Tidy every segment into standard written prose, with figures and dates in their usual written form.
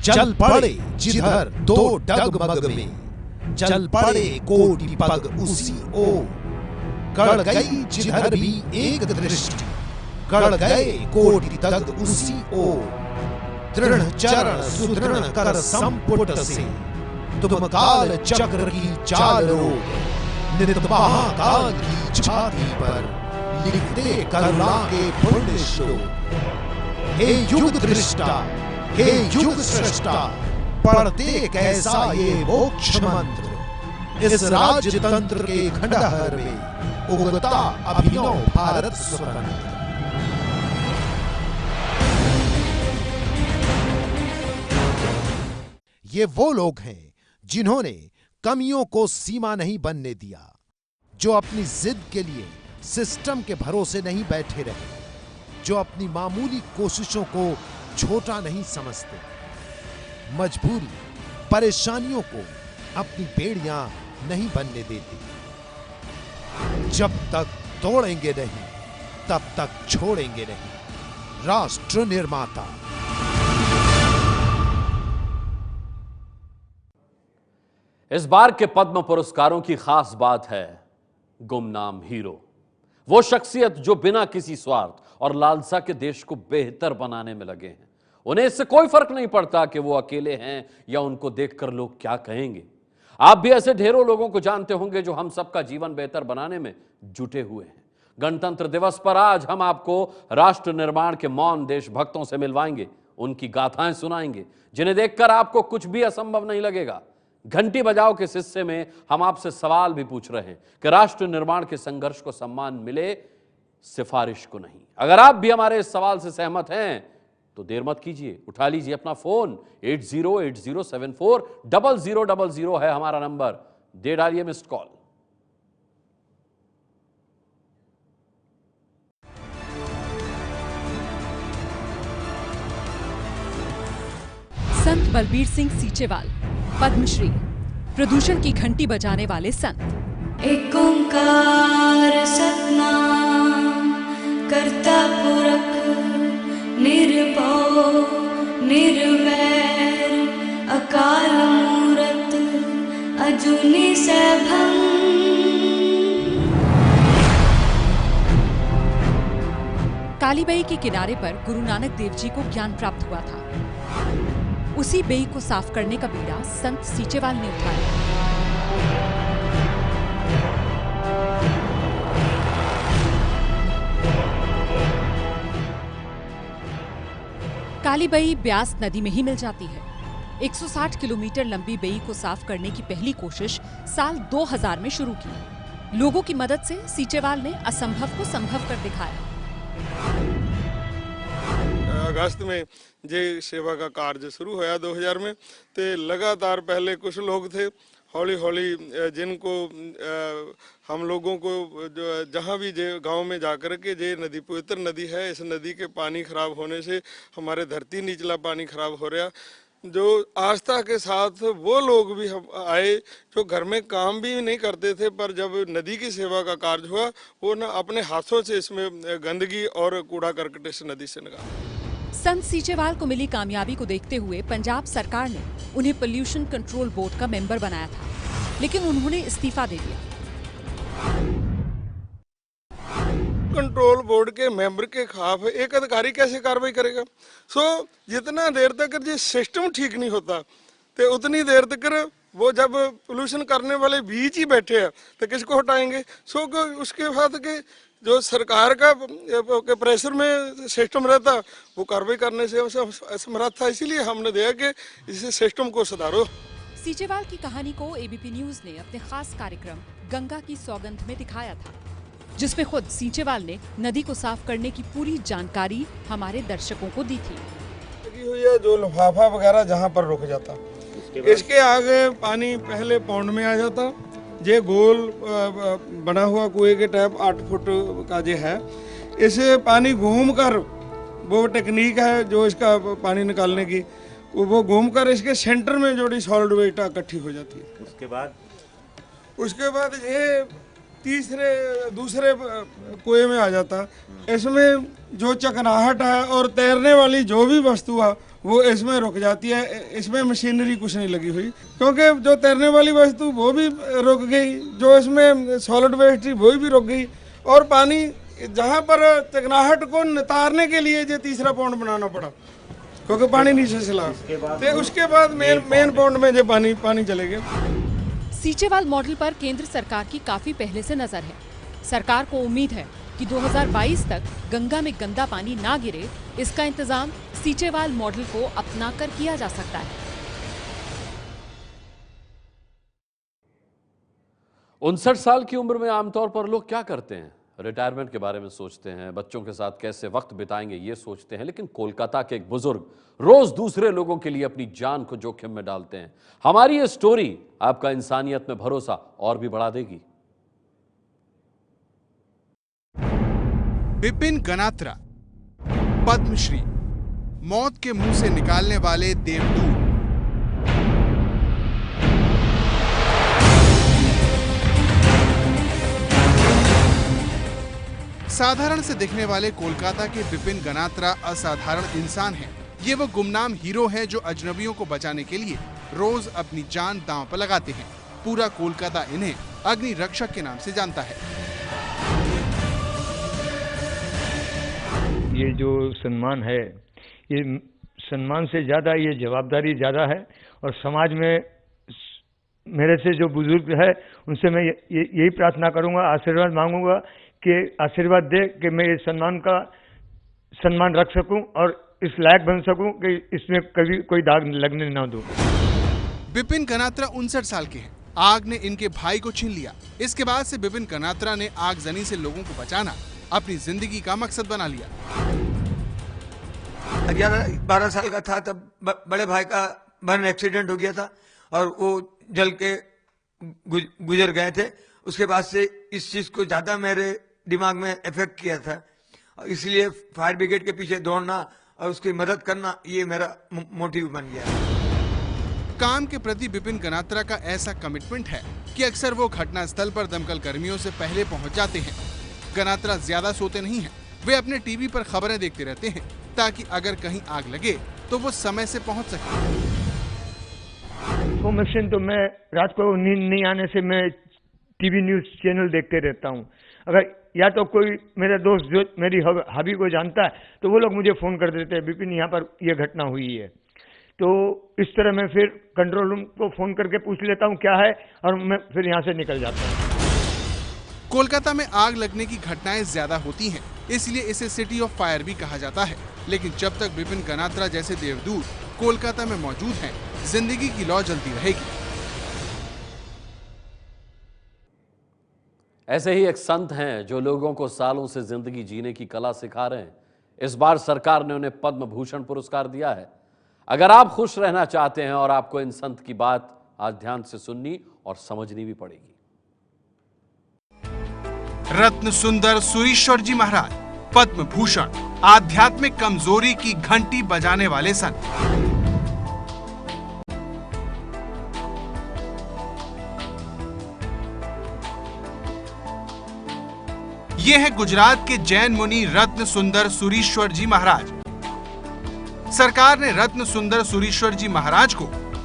चल पड़े जिधर दो डगमग में, चल पड़े कोटि पग उसी ओर, गड़ गई जिधर भी एक दृष्टि, गड़ गए कोटि तग उसी ओर। दृढ़ चरण सुदृढ़ कर संपुट से, तुम काल चक्र की चाल रोग, नित महाकाल की छाती पर लिखते करुणा के पुण्य श्लोक। हे युग दृष्टा, हे युग सृष्टा, पढ़ते कैसा ये मोक्ष मंत्र, इस राज्य तंत्र के खंडहर में उगता अभिनव भारत स्वतंत्र। ये वो लोग हैं जिन्होंने कमियों को सीमा नहीं बनने दिया, जो अपनी जिद के लिए सिस्टम के भरोसे नहीं बैठे रहे, जो अपनी मामूली कोशिशों को छोटा नहीं समझते, मजबूरी परेशानियों को अपनी बेड़ियां नहीं बनने देते। जब तक तोड़ेंगे नहीं तब तक छोड़ेंगे नहीं। राष्ट्र निर्माता। इस बार के पद्म पुरस्कारों की खास बात है गुमनाम हीरो, वो शख्सियत जो बिना किसी स्वार्थ और लालसा के देश को बेहतर बनाने में लगे हैं। उन्हें इससे कोई फर्क नहीं पड़ता कि वो अकेले हैं या उनको देखकर लोग क्या कहेंगे। आप भी ऐसे ढेरों लोगों को जानते होंगे जो हम सबका जीवन बेहतर बनाने में जुटे हुए हैं। गणतंत्र दिवस पर आज हम आपको राष्ट्र निर्माण के मौन देशभक्तों से मिलवाएंगे, उनकी गाथाएं सुनाएंगे, जिन्हें देखकर आपको कुछ भी असंभव नहीं लगेगा। घंटी बजाओ के हिस्से में हम आपसे सवाल भी पूछ रहे हैं कि राष्ट्र निर्माण के संघर्ष को सम्मान मिले, सिफारिश को नहीं। अगर आप भी हमारे इस सवाल से सहमत हैं तो देर मत कीजिए, उठा लीजिए अपना फोन। 8080740000 है हमारा नंबर, दे डालिए मिस्ड कॉल। संत बलबीर सिंह सीचेवाल, पद्मश्री, प्रदूषण की घंटी बजाने वाले संत। एक ओंकार सतनाम करता पुरख, निर्भव निर्वैर अकाल मूरत अजूनी सैभं। काली बई के किनारे पर गुरु नानक देव जी को ज्ञान प्राप्त हुआ था। उसी बेई को साफ करने का बीड़ा संत सीचेवाल ने उठाया। काली बई ब्यास नदी में ही मिल जाती है। 160 किलोमीटर लंबी बेई को साफ करने की पहली कोशिश साल 2000 में शुरू की। लोगों की मदद से सीचेवाल ने असंभव को संभव कर दिखाया। अगस्त में जे सेवा का कार्य शुरू होया 2000 में, ते लगातार पहले कुछ लोग थे, हौली हौली जिनको हम लोगों को जहाँ भी जे गांव में जाकर के जे नदी पवित्र नदी है, इस नदी के पानी खराब होने से हमारे धरती निचला पानी खराब हो रहा। जो आस्था के साथ वो लोग भी हम आए जो घर में काम भी नहीं करते थे, पर जब नदी की सेवा का कार्य हुआ वो न अपने हाथों से इसमें गंदगी और कूड़ा करकट इस नदी से निकाला। संत सीचेवाल को मिली कामयाबी को देखते हुए पंजाब सरकार ने उन्हें पोल्यूशन कंट्रोल बोर्ड का मेंबर बनाया था, लेकिन उन्होंने इस्तीफा दे दिया। कंट्रोल बोर्ड के मेंबर के खिलाफ एक अधिकारी कैसे कार्रवाई करेगा? जितना देर तक ये सिस्टम ठीक नहीं होता तो उतनी देर तक वो जब पोल्यूशन करने वाले बीच ही बैठे हैं तो किसको हटाएंगे? उसके बाद के जो सरकार का प्रेशर में सिस्टम रहता वो कार्रवाई करने से असमर्थ था, इसीलिए हमने दिया कि इस सिस्टम को सुधारो। सीचेवाल की कहानी को एबीपी न्यूज ने अपने खास कार्यक्रम गंगा की सौगंध में दिखाया था, जिसमें खुद सीचेवाल ने नदी को साफ करने की पूरी जानकारी हमारे दर्शकों को दी थी। जो लिफाफा वगैरह जहाँ पर रुक जाता, इसके आगे पानी पहले पौंड में आ जाता। ये गोल बना हुआ कुएं के टाइप 8 फुट का जो है, इसे पानी घूम कर, वो टेक्निक है जो इसका पानी निकालने की, वो घूम कर इसके सेंटर में जो सॉलिड वेस्ट इकट्ठी हो जाती है। उसके बाद ये दूसरे कुएं में आ जाता। इसमें जो चकनाहट है और तैरने वाली जो भी वस्तु है वो इसमें रुक जाती है। इसमें मशीनरी कुछ नहीं लगी हुई, क्योंकि जो तैरने वाली वस्तु वो भी रुक गई, जो इसमें सॉलिड वेस्ट थी वो भी रुक गई, और पानी जहाँ पर चिकनाहट को नितारने के लिए ये तीसरा पॉन्ड बनाना पड़ा, क्योंकि पानी नीचे से ला। तो उसके बाद मेन पॉन्ड में जो पानी चले गए। सीचेवाल मॉडल पर केंद्र सरकार की काफी पहले से नजर है। सरकार को उम्मीद है कि 2022 तक गंगा में गंदा पानी ना गिरे, इसका इंतजाम सीचेवाल मॉडल को अपनाकर किया जा सकता है। 59 साल की उम्र में आमतौर पर लोग क्या करते हैं? रिटायरमेंट के बारे में सोचते हैं, बच्चों के साथ कैसे वक्त बिताएंगे ये सोचते हैं, लेकिन कोलकाता के एक बुजुर्ग रोज दूसरे लोगों के लिए अपनी जान को जोखिम में डालते हैं। हमारी ये स्टोरी आपका इंसानियत में भरोसा और भी बढ़ा देगी। बिपिन गनात्रा, पद्मश्री, मौत के मुंह से निकालने वाले देवदूत। साधारण से दिखने वाले कोलकाता के बिपिन गनात्रा असाधारण इंसान हैं। ये वो गुमनाम हीरो हैं जो अजनबियों को बचाने के लिए रोज अपनी जान दांव पर लगाते हैं। पूरा कोलकाता इन्हें अग्नि रक्षक के नाम से जानता है। ये जो सम्मान है, ये सम्मान से ज्यादा ये जवाबदारी ज्यादा है, और समाज में मेरे से जो बुजुर्ग है उनसे मैं यही प्रार्थना करूंगा, आशीर्वाद मांगूंगा कि आशीर्वाद दे कि मैं इस सम्मान रख सकूं और इस लायक बन सकूं कि इसमें कभी कोई दाग लगने ना दूं। बिपिन गनात्रा 59 साल के हैं। आग ने इनके भाई को छीन लिया। इसके बाद से बिपिन गनात्रा ने आगजनी से लोगों को बचाना अपनी जिंदगी का मकसद बना लिया। 11-12 साल का था तब बड़े भाई का बर्न एक्सीडेंट हो गया था और वो जल के गुजर गए थे। उसके बाद से इस चीज को ज्यादा मेरे दिमाग में इफेक्ट किया था, इसलिए फायर ब्रिगेड के पीछे दौड़ना और उसकी मदद करना ये मेरा मोटिव बन गया। काम के प्रति बिपिन गनात्रा का ऐसा कमिटमेंट है कि अक्सर वो घटना स्थल पर दमकल कर्मियों से पहले पहुंच जाते हैं। गनात्रा ज्यादा सोते नहीं हैं, वे अपने टीवी पर खबरें देखते रहते हैं ताकि अगर कहीं आग लगे तो वो समय से पहुंच सके। इन्फॉर्मेशन तो मैं रात को नींद नहीं आने से मैं टीवी न्यूज चैनल देखते रहता हूं। अगर या तो कोई मेरा दोस्त जो मेरी हॉबी को जानता है तो वो लोग मुझे फोन कर देते हैं, बिपिन यहाँ पर ये घटना हुई है। तो इस तरह मैं फिर कंट्रोल रूम को फोन करके पूछ लेता हूँ क्या है, और मैं फिर यहाँ से निकल जाता हूँ। कोलकाता में आग लगने की घटनाएं ज्यादा होती हैं, इसलिए इसे सिटी ऑफ फायर भी कहा जाता है। लेकिन जब तक बिपिन गनात्रा जैसे देवदूत कोलकाता में मौजूद हैं, जिंदगी की लौ जलती रहेगी। ऐसे ही एक संत हैं जो लोगों को सालों से जिंदगी जीने की कला सिखा रहे हैं। इस बार सरकार ने उन्हें पद्म भूषण पुरस्कार दिया है। अगर आप खुश रहना चाहते हैं और आपको इन संत की बात आज ध्यान से सुननी और समझनी भी पड़ेगी। रत्न सुंदर सुरीश्वर जी महाराज, पद्म भूषण, आध्यात्मिक कमजोरी की घंटी बजाने वाले संत। ये है गुजरात के जैन मुनि रत्न सुंदर सुरीश्वर जी महाराज। सरकार ने रत्न सुंदर सुरीश्वर जी महाराज को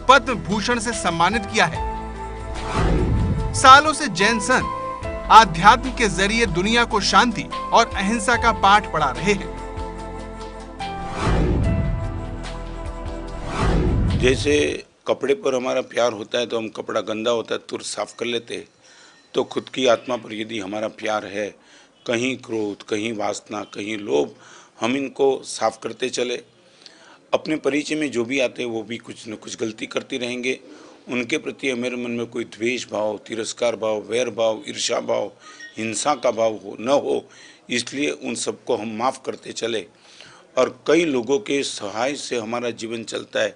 पद्म भूषण से सम्मानित किया है। सालों से जैन संत आध्यात्म के जरिए दुनिया को शांति और अहिंसा का पाठ पढ़ा रहे हैं। जैसे कपड़े पर हमारा प्यार होता है तो हम कपड़ा गंदा होता है तुरंत साफ कर लेते हैं, तो खुद की आत्मा पर यदि हमारा प्यार है, कहीं क्रोध, कहीं वासना, कहीं लोभ, हम इनको साफ करते चले। अपने परिचय में जो भी आते हैं वो भी कुछ न कुछ गलती करते रहेंगे। उनके प्रति मेरे मन में कोई द्वेष भाव, तिरस्कार भाव, वैर भाव, ईर्ष्या भाव, हिंसा का भाव न हो, इसलिए उन सबको हम माफ़ करते चले। और कई लोगों के सहाय से हमारा जीवन चलता है,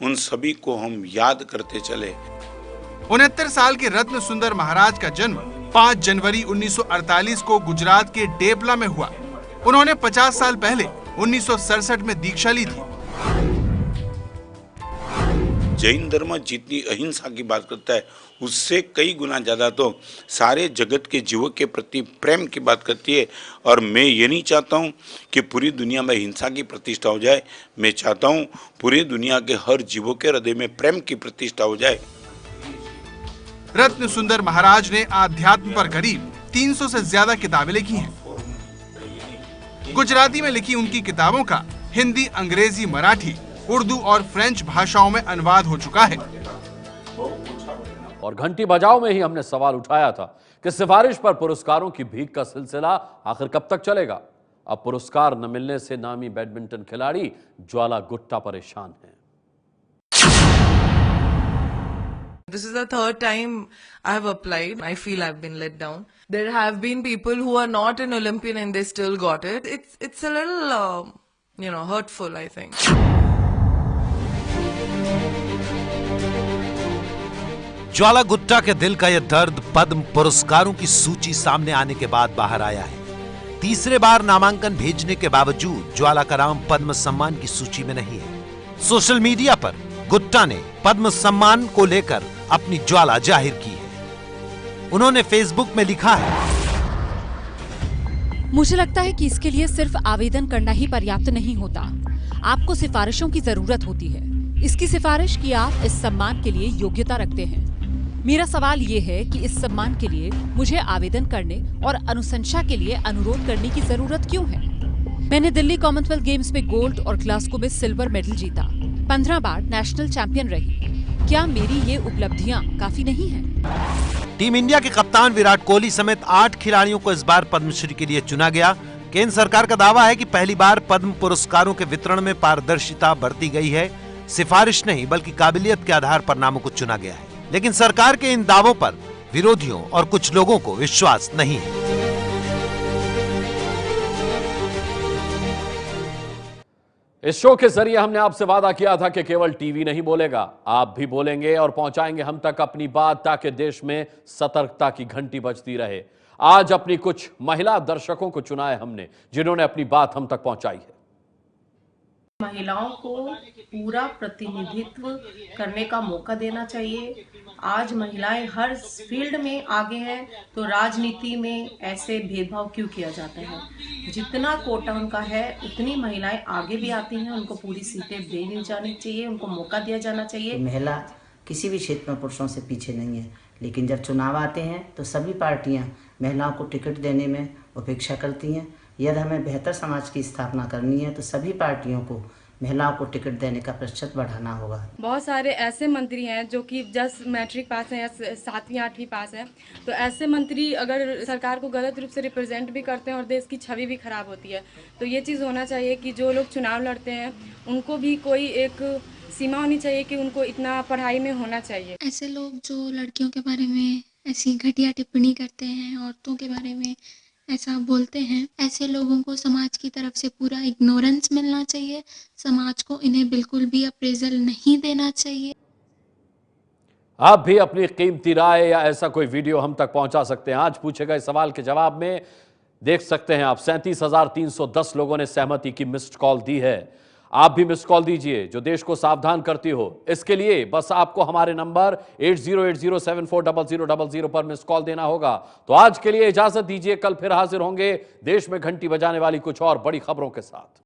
उन सभी को हम याद करते चले। 69 साल के रत्न सुंदर महाराज का जन्म 5 जनवरी 1948 को गुजरात के डेपला में हुआ। उन्होंने 50 साल पहले 1967 में दीक्षा ली थी। जैन धर्म जितनी अहिंसा की बात करता है उससे कई गुना ज़्यादा तो सारे जगत के जीवों के प्रति प्रेम की बात करती है। और मैं ये नहीं चाहता हूँ कि पूरी दुनिया में हिंसा की प्रतिष्ठा हो जाए, मैं चाहता हूँ पूरी दुनिया के हर जीवों के हृदय में प्रेम की प्रतिष्ठा हो जाए। रत्न सुंदर महाराज ने आध्यात्म पर करीब 300 से ज्यादा किताबें लिखी हैं। गुजराती में लिखी उनकी किताबों का हिंदी, अंग्रेजी, मराठी, उर्दू और फ्रेंच भाषाओं में अनुवाद हो चुका है। और घंटी बजाओ में ही हमने सवाल उठाया था कि सिफारिश पर पुरस्कारों की भीख का सिलसिला आखिर कब तक चलेगा। अब पुरस्कार न मिलने से नामी बैडमिंटन खिलाड़ी ज्वाला गुट्टा परेशान हैं। This is the third time I have applied. I feel I've been let down. There have been people who are not an Olympian and they still got it. It's a little, hurtful, I think. ज्वाला गुट्टा के दिल का यह दर्द पद्म पुरस्कारों की सूची सामने आने के बाद बाहर आया है। तीसरे बार नामांकन भेजने के बावजूद ज्वाला का नाम पद्म सम्मान की सूची में नहीं है। सोशल मीडिया पर गुट्टा ने पद्म सम्मान को लेकर अपनी ज्वाला जाहिर की है। उन्होंने फेसबुक में लिखा है, मुझे लगता है कि इसके लिए सिर्फ आवेदन करना ही पर्याप्त नहीं होता। आपको सिफारिशों की जरूरत होती है। इसकी सिफारिश कि आप इस सम्मान के लिए योग्यता रखते हैं। मेरा सवाल ये है कि इस सम्मान के लिए मुझे आवेदन करने और अनुशंसा के लिए अनुरोध करने की जरूरत क्यों है? मैंने दिल्ली कॉमनवेल्थ गेम्स में गोल्ड और ग्लासगो में सिल्वर मेडल जीता, 15 बार नेशनल चैंपियन रही। क्या मेरी ये उपलब्धियां काफी नहीं हैं? टीम इंडिया के कप्तान विराट कोहली समेत 8 खिलाड़ियों को इस बार पद्मश्री के लिए चुना गया। केंद्र सरकार का दावा है कि पहली बार पद्म पुरस्कारों के वितरण में पारदर्शिता बरती गई है। सिफारिश नहीं बल्कि काबिलियत के आधार पर नामों को चुना गया है। लेकिन सरकार के इन दावों पर विरोधियों और कुछ लोगों को विश्वास नहीं है। इस शो के जरिए हमने आपसे वादा किया था कि केवल टीवी नहीं बोलेगा, आप भी बोलेंगे और पहुंचाएंगे हम तक अपनी बात, ताकि देश में सतर्कता की घंटी बजती रहे। आज अपनी कुछ महिला दर्शकों को चुना है हमने, जिन्होंने अपनी बात हम तक पहुंचाई है। महिलाओं को पूरा प्रतिनिधित्व करने का मौका देना चाहिए। आज महिलाएं हर फील्ड में आगे हैं, तो राजनीति में ऐसे भेदभाव क्यों किया जाता है? जितना कोटा उनका है उतनी महिलाएं आगे भी आती हैं, उनको पूरी सीटें दी जानी चाहिए, उनको मौका दिया जाना चाहिए। महिला किसी भी क्षेत्र में पुरुषों से पीछे नहीं है, लेकिन जब चुनाव आते हैं तो सभी पार्टियां महिलाओं को टिकट देने में उपेक्षा करती हैं। यदि हमें बेहतर समाज की स्थापना करनी है तो सभी पार्टियों को महिलाओं को टिकट देने का प्रतिशत बढ़ाना होगा। बहुत सारे ऐसे मंत्री हैं जो कि जस्ट मैट्रिक पास हैं या 7वीं 8वीं पास है, तो ऐसे मंत्री अगर सरकार को गलत रूप से रिप्रेजेंट भी करते हैं और देश की छवि भी खराब होती है। तो ये चीज़ होना चाहिए कि जो लोग चुनाव लड़ते हैं उनको भी कोई एक सीमा होनी चाहिए कि उनको इतना पढ़ाई में होना चाहिए। ऐसे लोग जो लड़कियों के बारे में ऐसी घटिया टिप्पणी करते हैं, औरतों के बारे में ऐसा बोलते हैं, ऐसे लोगों को समाज की तरफ से पूरा इग्नोरेंस मिलना चाहिए। समाज को इन्हें बिल्कुल भी अप्रेजल नहीं देना चाहिए। आप भी अपनी कीमती राय या ऐसा कोई वीडियो हम तक पहुंचा सकते हैं। आज पूछे गए सवाल के जवाब में देख सकते हैं आप 37,310 लोगों ने सहमति की मिस्ड कॉल दी है। आप भी मिस्ड कॉल दीजिए जो देश को सावधान करती हो। इसके लिए बस आपको हमारे नंबर 8080740000 पर मिस्ड कॉल देना होगा। तो आज के लिए इजाजत दीजिए, कल फिर हाजिर होंगे देश में घंटी बजाने वाली कुछ और बड़ी खबरों के साथ।